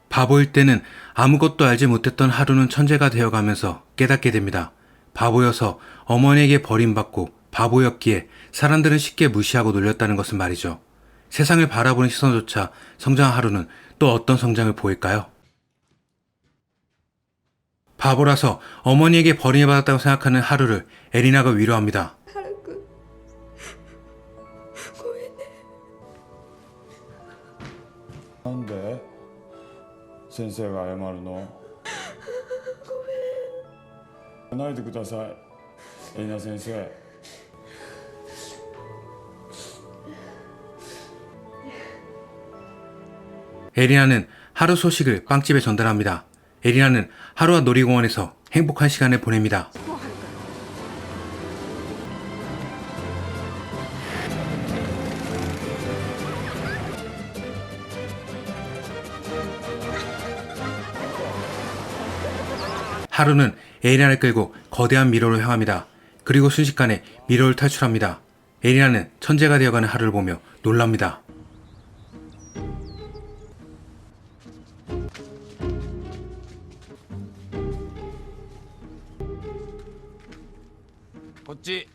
바보일 때는 아무것도 알지 못했던 하루는 천재가 되어가면서 깨닫게 됩니다. 바보여서 어머니에게 버림받고 바보였기에 사람들은 쉽게 무시하고 놀렸다는 것은 말이죠. 세상을 바라보는 시선조차 성장한 하루는 또 어떤 성장을 보일까요? 바보라서 어머니에게 버림받았다고 생각하는 하루를 에리나가 위로합니다. ハルくんごめんね。なんで先生が謝るの？ごめん。ないでください、エリナ先生。 에리나는 하루 소식을 빵집에 전달합니다. 에리나는 하루와 놀이공원에서 행복한 시간을 보냅니다. 하루는 에리나를 끌고 거대한 미로로 향합니다. 그리고 순식간에 미로를 탈출합니다. 에리나는 천재가 되어가는 하루를 보며 놀랍니다. 거치.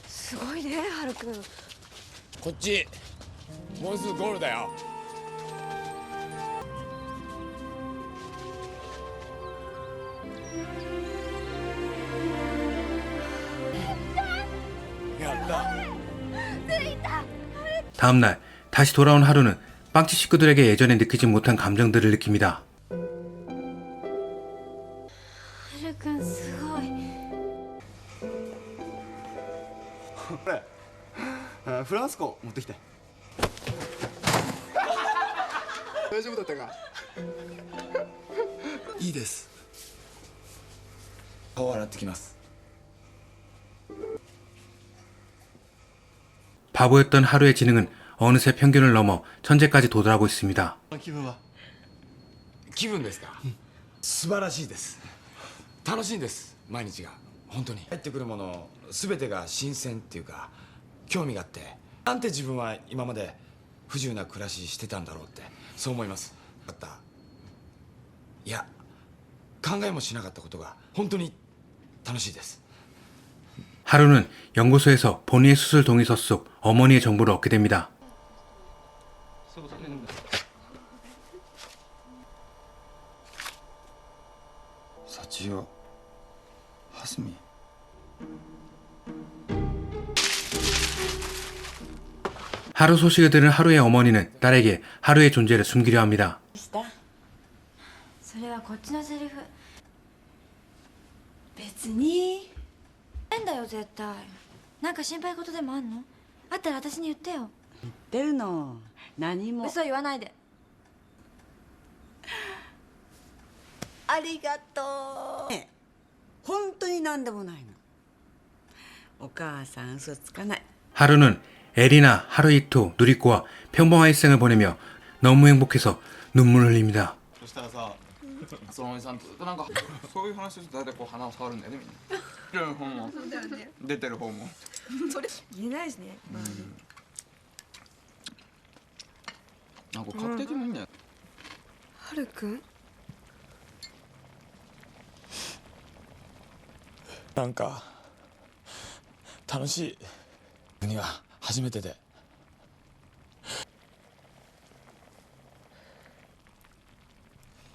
すごいね、ハルくん。こっち。もうすぐゴールだよ。やった。 다음날 다시 돌아온 하루는 빵집 식구들에게 예전에 느끼지 못한 감정들을 느낍니다. ハルくんすごい。これフランス語持ってきて。大丈夫だったか？いいです。顔洗ってきます。 바보였던 하루의 지능은 어느새 평균을 넘어 천재까지 도달하고 있습니다. 気分は？気分ですか。素晴らしいです。楽しいんです。毎日が本当に。入ってくるものすべてが新鮮っていうか興味があって、なんて自分は今まで不自由な暮らししてたんだろうってそう思います。だった。いや考えもしなかったことが本当に楽しいです。 하루는 연구소에서 본인의 수술 동의서 속 어머니의 정보를 얻게 됩니다. 사치요, 하스미. 하루 소식을 들은 하루의 어머니는 딸에게 하루의 존재를 숨기려 합니다. それはこっちのセリフ。別に。変だよ絶対。なんか心配事でもあんの？あったら私に言ってよ。言ってるの。何も。嘘言わないで。ありがとう。ねえ本当に何でもないの。お母さん嘘つかない。 하루는 에리나, 하루이토, 누리코와 평범한 일생을 보내며 너무 행복해서 눈물을 흘립니다. そしたらさ、そのおじさんずっとなんかそういう話すると大体こう鼻を触るんだよねみんな。出る方も出てる方も。それ言えないしね。なんか買ってきてもいいんだよ。はるくん。なんか楽しい。国は初めてで。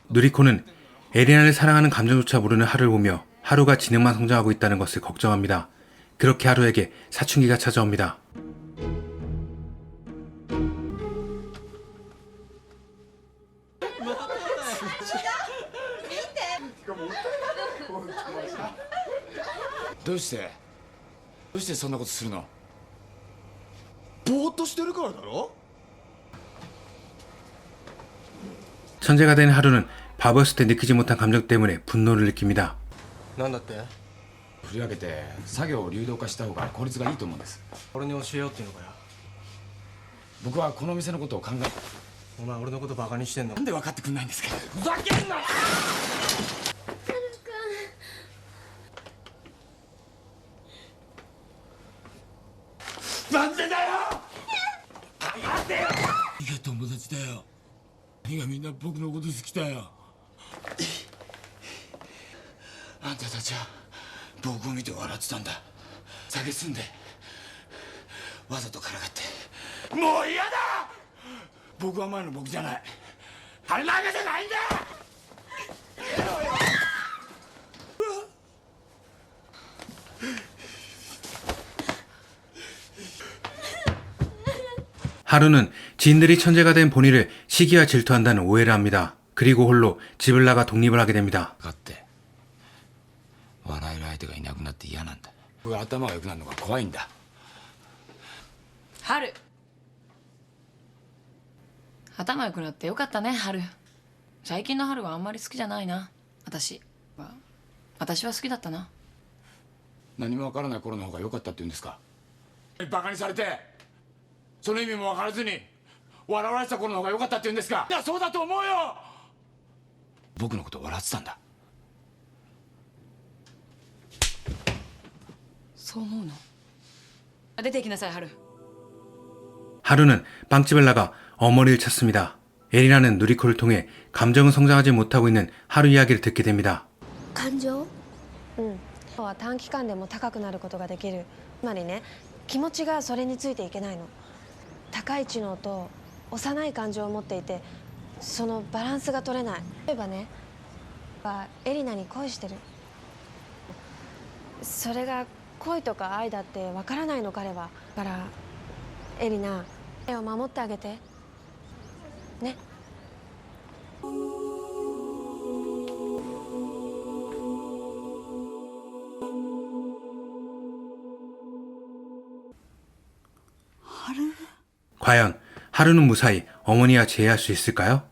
누리코는 에리나를 사랑하는 감정조차 모르는 하루를 보며 하루가 지능만 성장하고 있다는 것을 걱정합니다. 그렇게 하루에게 사춘기가 찾아옵니다.どうしてそんなことするの？ぼーっとしてるからだろ？ 천재가 된 하루는 바보였을 때 느끼지 못한 감정 때문에 분노를 느낍니다. なんだって？振り分けて作業を流動化した方が効率がいいと思うんです。俺に教えようっていうのかよ。僕はこの店のことを考え。お前俺のことバカにしてんの？なんで分かってくんないんですか？ふざけんな！したよ。何がみんな僕のこと好きだよ。あんたたちは僕を見て笑ってたんだ。酒すんでわざとからかって。もう嫌だ。僕は前の僕じゃない。あれなんかじゃないんだ。하루는 지인들이 천재가 된 본이를 시기와 질투한다는 오해를 합니다. 그리고 홀로 집을 나가 독립을 하게 됩니다. かって笑える相手がいなくなって嫌なんだ。僕が頭が良くなるのが怖いんだ。春頭良くなってよかったね。春最近の春はあんまり好きじゃないな。私は好きだったな。何も分からない頃の方が良かったって言うんですか。バカにされてその意味も分からずに笑われてた頃の方が良かったって言うんですか。いやそうだと思うよ。僕のこと笑ってたんだ。そう思うの？出て行きなさい春。 하루는 빵집을 나가 어머니를 찾습니다. 에리나는 누리코를 통해 감정은 성장하지 못하고 있는 하루 이야기를 듣게 됩니다. 感情は短期間でも高くなることができる。つまりね、気持ちがそれについていけないの。高い知能と幼い感情を持っていて、そのバランスが取れない。例えばね、エリナに恋してる。それが恋とか愛だってわからないの彼は。だからエリナ、絵を守ってあげてね。과연 하루는 무사히 어머니와 재회할 수 있을까요?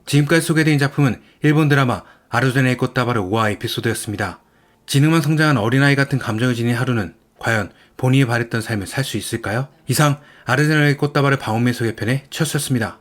지금까지 소개된 작품은 일본 드라마 아르제네의 꽃다발의 5화 에피소드였습니다. 지능만 성장한 어린아이 같은 감정을 지닌 하루는 과연 본인이 바랬던 삶을 살 수 있을까요? 이상 아르제네의 꽃다발의 방언매 소개편의 첫수였습니다.